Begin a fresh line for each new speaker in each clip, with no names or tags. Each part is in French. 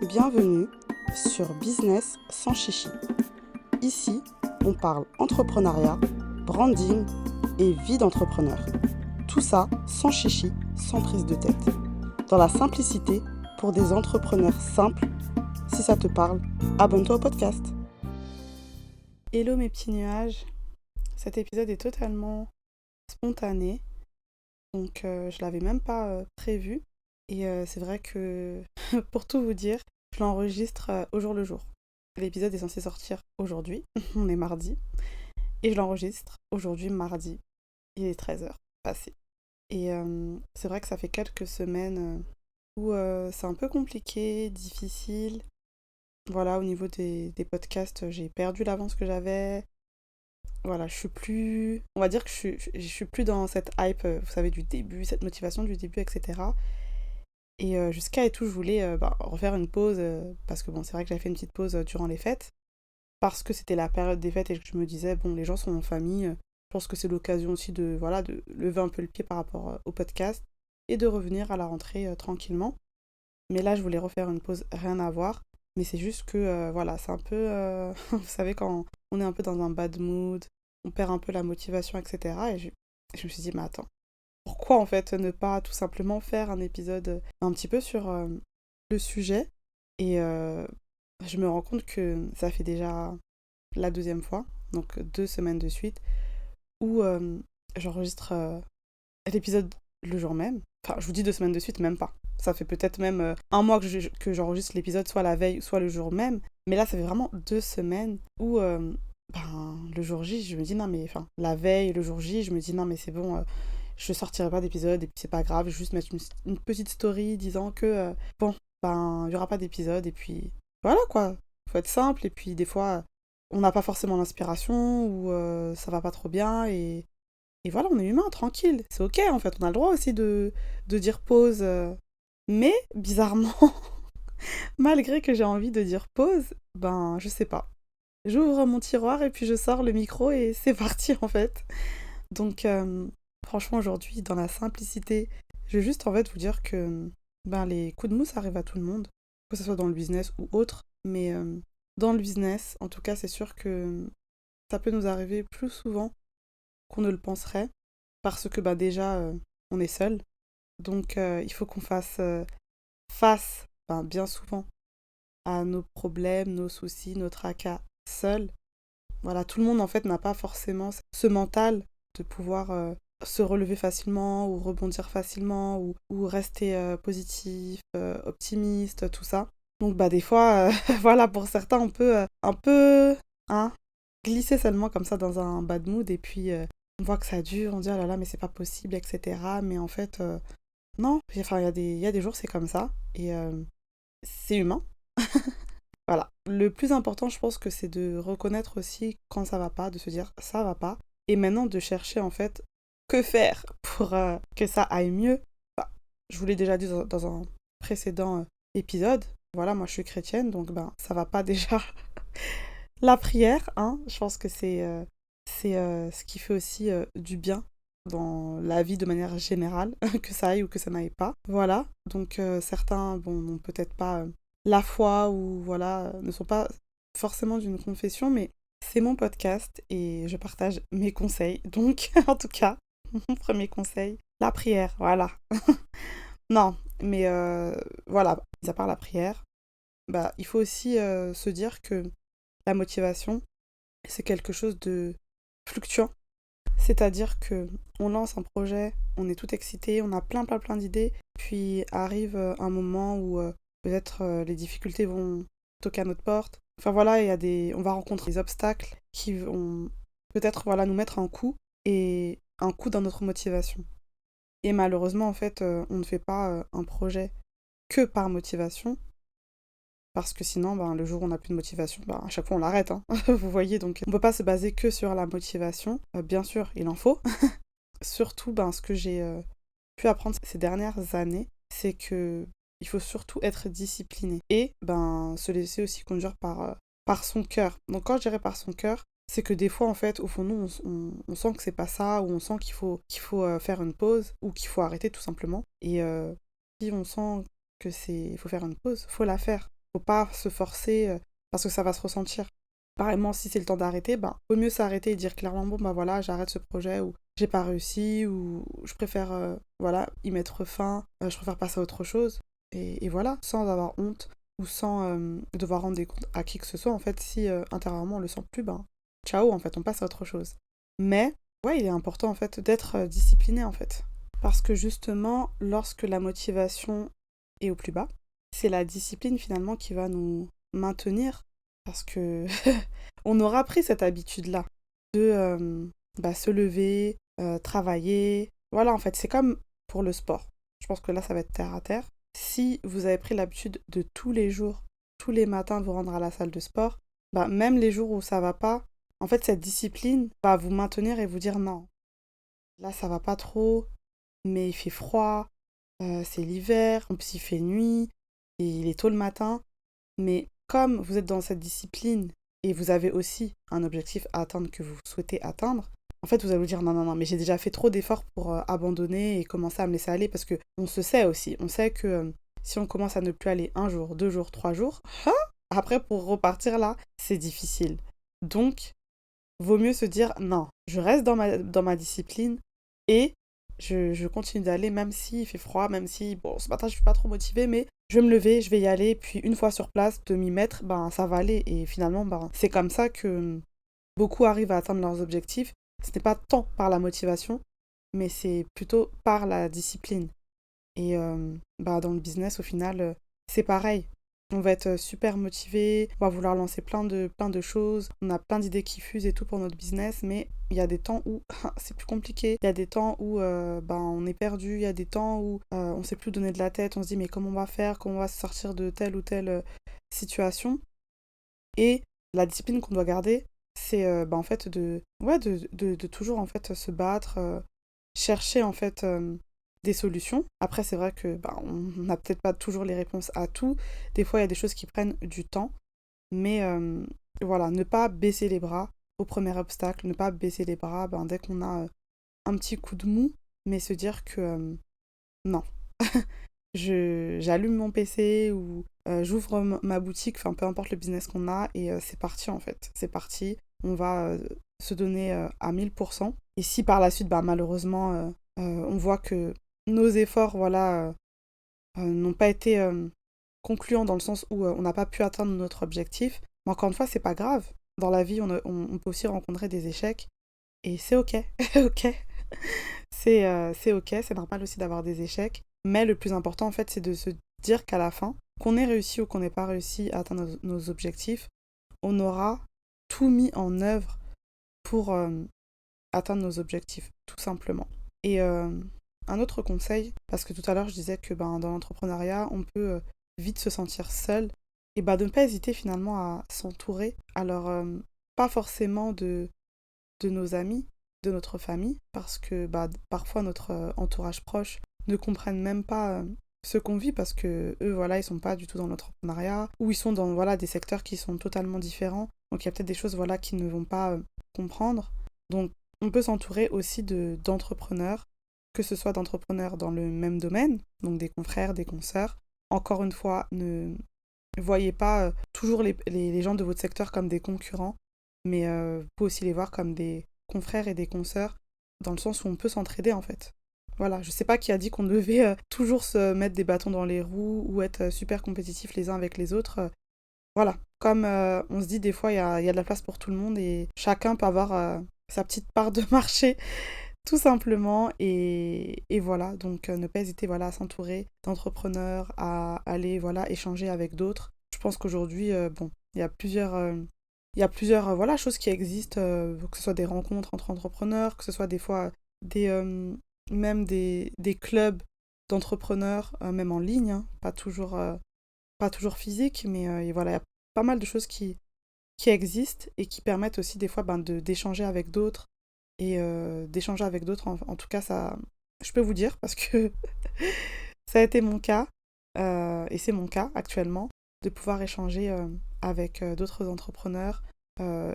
Bienvenue sur Business sans chichi. Ici, on parle entrepreneuriat, branding et vie d'entrepreneur. Tout ça sans chichi, sans prise de tête. Dans la simplicité pour des entrepreneurs simples. Si ça te parle, abonne-toi au podcast. Hello mes petits nuages. Cet épisode est totalement spontané. Donc je l'avais même pas prévu. Et c'est vrai que, pour tout vous dire, je l'enregistre au jour le jour. L'épisode est censé sortir aujourd'hui, on est mardi, et je l'enregistre aujourd'hui mardi, il est 13h passé. Et c'est vrai que ça fait quelques semaines où c'est un peu compliqué, difficile. Voilà, au niveau des podcasts, j'ai perdu l'avance que j'avais. Voilà, je suis plus... On va dire que je suis plus dans cette hype, vous savez, du début, cette motivation du début, etc. Et jusqu'à et tout, je voulais refaire une pause, parce que bon, c'est vrai que j'avais fait une petite pause durant les fêtes, parce que c'était la période des fêtes et que je me disais, bon, les gens sont en famille, je pense que c'est l'occasion aussi de, voilà, de lever un peu le pied par rapport au podcast et de revenir à la rentrée tranquillement. Mais là, je voulais refaire une pause, rien à voir, mais c'est juste que, voilà, c'est un peu, vous savez, quand on est un peu dans un bad mood, on perd un peu la motivation, etc. Et je me suis dit, mais attends, pourquoi en fait ne pas tout simplement faire un épisode un petit peu sur le sujet. Et je me rends compte que ça fait déjà la deuxième fois, donc 2 semaines de suite, où j'enregistre l'épisode le jour même. Enfin, je vous dis 2 semaines de suite, même pas. Ça fait peut-être même un mois que j'enregistre l'épisode, soit la veille, soit le jour même. Mais là, ça fait vraiment 2 semaines où, le jour J, je me dis non, mais enfin, la veille, le jour J, je me dis non, mais c'est bon, je sortirai pas d'épisode et puis c'est pas grave, je vais juste mettre une petite story disant que, il y aura pas d'épisode et puis voilà quoi. Faut être simple et puis des fois, on n'a pas forcément l'inspiration ou ça va pas trop bien et voilà, on est humain, tranquille. C'est ok en fait, on a le droit aussi de dire pause. Mais bizarrement, malgré que j'ai envie de dire pause, je sais pas. J'ouvre mon tiroir et puis je sors le micro et c'est parti en fait. Donc franchement aujourd'hui, dans la simplicité, je vais juste en fait vous dire que les coups de mousse arrivent à tout le monde, que ce soit dans le business ou autre. Mais dans le business, en tout cas, c'est sûr que ça peut nous arriver plus souvent qu'on ne le penserait, parce que déjà, on est seul. Donc il faut qu'on fasse face, bien souvent, à nos problèmes, nos soucis, nos tracas seul. Voilà, tout le monde en fait n'a pas forcément ce mental de pouvoir se relever facilement ou rebondir facilement ou rester positif, optimiste, tout ça. Donc des fois, voilà, pour certains, on peut un peu glisser seulement comme ça dans un bad mood et puis on voit que ça dure, on dit oh là là mais c'est pas possible, etc. Mais en fait, non, enfin il y a des jours c'est comme ça et c'est humain. Voilà. Le plus important, je pense que c'est de reconnaître aussi quand ça va pas, de se dire ça va pas, et maintenant de chercher en fait que faire pour que ça aille mieux. Je vous l'ai déjà dit dans un précédent épisode. Voilà, moi je suis chrétienne, donc ça va pas déjà. La prière, je pense que c'est ce qui fait aussi du bien dans la vie de manière générale, que ça aille ou que ça n'aille pas. Voilà, donc certains n'ont peut-être pas la foi ou voilà, ne sont pas forcément d'une confession, mais c'est mon podcast et je partage mes conseils. Donc, en tout cas, mon premier conseil, la prière, voilà. Non, mais voilà, mis à part la prière, il faut aussi se dire que la motivation, c'est quelque chose de fluctuant. C'est-à-dire que on lance un projet, on est tout excité, on a plein d'idées, puis arrive un moment où peut-être les difficultés vont toquer à notre porte. Enfin voilà, on va rencontrer des obstacles qui vont peut-être voilà, nous mettre un coup et un coup dans notre motivation. Et malheureusement, en fait, on ne fait pas un projet que par motivation, parce que sinon, le jour où on n'a plus de motivation, à chaque fois on l'arrête, vous voyez, donc on peut pas se baser que sur la motivation. Bien sûr, il en faut. Surtout, ce que j'ai pu apprendre ces dernières années, c'est que il faut surtout être discipliné et se laisser aussi conduire par son cœur. Donc quand je dirais par son cœur, c'est que des fois, en fait, au fond, nous, on sent que c'est pas ça, ou on sent qu'il faut faire une pause, ou qu'il faut arrêter tout simplement. Et si on sent que il faut faire une pause, faut la faire. Faut pas se forcer parce que ça va se ressentir. Pareillement, si c'est le temps d'arrêter, vaut mieux s'arrêter et dire clairement, bon, voilà, j'arrête ce projet, ou j'ai pas réussi, ou je préfère, voilà, y mettre fin, je préfère passer à autre chose. Et voilà, sans avoir honte, ou sans devoir rendre des comptes à qui que ce soit, en fait, si intérieurement on le sent plus, ciao, en fait, on passe à autre chose. Mais, ouais, il est important, en fait, d'être discipliné, en fait. Parce que justement, lorsque la motivation est au plus bas, c'est la discipline, finalement, qui va nous maintenir parce que on aura pris cette habitude-là de se lever, travailler. Voilà, en fait, c'est comme pour le sport. Je pense que là, ça va être terre à terre. Si vous avez pris l'habitude de tous les jours, tous les matins, vous rendre à la salle de sport, même les jours où ça va pas, en fait, cette discipline va vous maintenir et vous dire non, là, ça va pas trop, mais il fait froid, c'est l'hiver, en plus, il fait nuit, et il est tôt le matin. Mais comme vous êtes dans cette discipline et vous avez aussi un objectif à atteindre que vous souhaitez atteindre, en fait, vous allez vous dire non, non, non, mais j'ai déjà fait trop d'efforts pour abandonner et commencer à me laisser aller parce que on se sait aussi. On sait que si on commence à ne plus aller un jour, 2 jours, 3 jours, après pour repartir là, c'est difficile. Donc, vaut mieux se dire non, je reste dans ma discipline et je continue d'aller même s'il fait froid, même si, bon, ce matin je suis pas trop motivée, mais je vais me lever, je vais y aller, puis une fois sur place, de m'y mettre, ça va aller. Et finalement, c'est comme ça que beaucoup arrivent à atteindre leurs objectifs. Ce n'est pas tant par la motivation, mais c'est plutôt par la discipline. Et dans le business, au final, c'est pareil. On va être super motivé, on va vouloir lancer plein de choses, on a plein d'idées qui fusent et tout pour notre business, mais il y a des temps où c'est plus compliqué, il y a des temps où on est perdu, il y a des temps où on sait plus donner de la tête, on se dit mais comment on va faire, comment on va se sortir de telle ou telle situation. Et la discipline qu'on doit garder, c'est en fait de toujours en fait se battre, chercher en fait des solutions. Après, c'est vrai que on n'a peut-être pas toujours les réponses à tout. Des fois, il y a des choses qui prennent du temps. Mais voilà, ne pas baisser les bras au premier obstacle, ne pas baisser les bras dès qu'on a un petit coup de mou, mais se dire que non, j'allume mon PC ou j'ouvre ma boutique, enfin peu importe le business qu'on a, et c'est parti en fait. C'est parti, on va se donner à 1000%. Et si par la suite, malheureusement, on voit que nos efforts, voilà, n'ont pas été concluants dans le sens où on n'a pas pu atteindre notre objectif, mais encore une fois, c'est pas grave. Dans la vie, on peut aussi rencontrer des échecs, et c'est ok, ok. C'est ok, c'est normal aussi d'avoir des échecs, mais le plus important, en fait, c'est de se dire qu'à la fin, qu'on ait réussi ou qu'on n'ait pas réussi à atteindre nos objectifs, on aura tout mis en œuvre pour atteindre nos objectifs, tout simplement. Et un autre conseil, parce que tout à l'heure je disais que dans l'entrepreneuriat, on peut vite se sentir seul, et de ne pas hésiter finalement à s'entourer. Alors, pas forcément de nos amis, de notre famille, parce que parfois notre entourage proche ne comprennent même pas ce qu'on vit, parce que eux, voilà, ils sont pas du tout dans l'entrepreneuriat, ou ils sont dans voilà, des secteurs qui sont totalement différents, donc il y a peut-être des choses voilà, qu'ils ne vont pas comprendre. Donc on peut s'entourer aussi d'entrepreneurs, que ce soit d'entrepreneurs dans le même domaine, donc des confrères, des consoeurs. Encore une fois, ne voyez pas toujours les gens de votre secteur comme des concurrents, mais vous pouvez aussi les voir comme des confrères et des consoeurs, dans le sens où on peut s'entraider en fait. Voilà, je sais pas qui a dit qu'on devait toujours se mettre des bâtons dans les roues ou être super compétitifs les uns avec les autres. Voilà, comme on se dit des fois, il y a de la place pour tout le monde et chacun peut avoir sa petite part de marché, tout simplement. Et voilà, donc ne pas hésiter voilà, à s'entourer d'entrepreneurs, à aller voilà, échanger avec d'autres. Je pense qu'aujourd'hui, il y a plusieurs voilà, choses qui existent, que ce soit des rencontres entre entrepreneurs, que ce soit des fois même des clubs d'entrepreneurs, même en ligne, hein, pas toujours physique, mais et voilà, il y a pas mal de choses qui existent et qui permettent aussi des fois d'échanger avec d'autres. Et d'échanger avec d'autres, en tout cas, ça, je peux vous dire, parce que ça a été mon cas, et c'est mon cas actuellement, de pouvoir échanger avec d'autres entrepreneurs,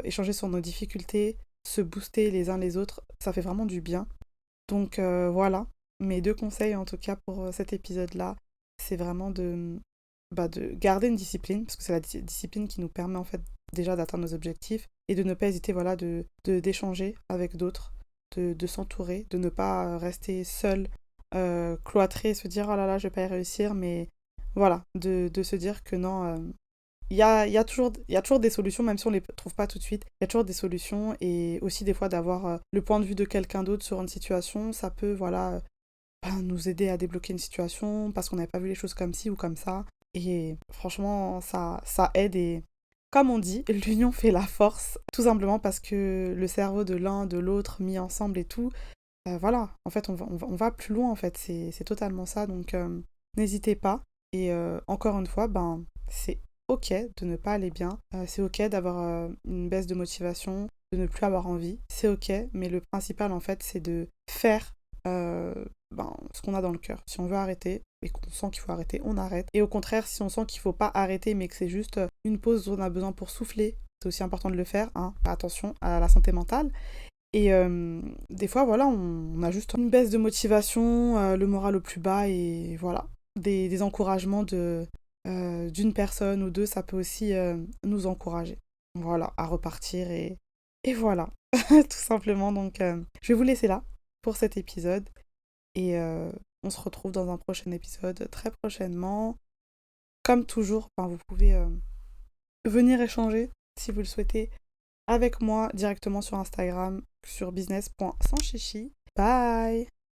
échanger sur nos difficultés, se booster les uns les autres, ça fait vraiment du bien. Donc voilà, mes 2 conseils en tout cas pour cet épisode-là, c'est vraiment de garder une discipline, parce que c'est la discipline qui nous permet en fait déjà d'atteindre nos objectifs, et de ne pas hésiter voilà, d'échanger avec d'autres, de s'entourer, de ne pas rester seul, cloîtré, se dire oh là là, je vais pas y réussir, mais voilà, de se dire que non, il y a toujours des solutions, même si on les trouve pas tout de suite. Il y a toujours des solutions et aussi des fois d'avoir le point de vue de quelqu'un d'autre sur une situation, ça peut voilà nous aider à débloquer une situation parce qu'on n'avait pas vu les choses comme ci ou comme ça. Et franchement, ça aide et comme on dit, l'union fait la force, tout simplement parce que le cerveau de l'un, de l'autre, mis ensemble et tout, voilà, en fait, on va plus loin, en fait, c'est totalement ça, donc n'hésitez pas. Et encore une fois, ben, c'est ok de ne pas aller bien, c'est ok d'avoir une baisse de motivation, de ne plus avoir envie, c'est ok, mais le principal, en fait, c'est de faire euh, ce qu'on a dans le cœur. Si on veut arrêter et qu'on sent qu'il faut arrêter, on arrête. Et au contraire, si on sent qu'il faut pas arrêter, mais que c'est juste une pause dont on a besoin pour souffler, c'est aussi important de le faire, hein. Attention à la santé mentale. Et des fois, voilà, on a juste une baisse de motivation, le moral au plus bas, et voilà. Des encouragements d'une personne ou deux, ça peut aussi nous encourager. Voilà, à repartir, et voilà, tout simplement. Donc, je vais vous laisser là pour cet épisode, et on se retrouve dans un prochain épisode très prochainement. Comme toujours, vous pouvez venir échanger si vous le souhaitez avec moi directement sur Instagram, sur business.sanschichi. Bye!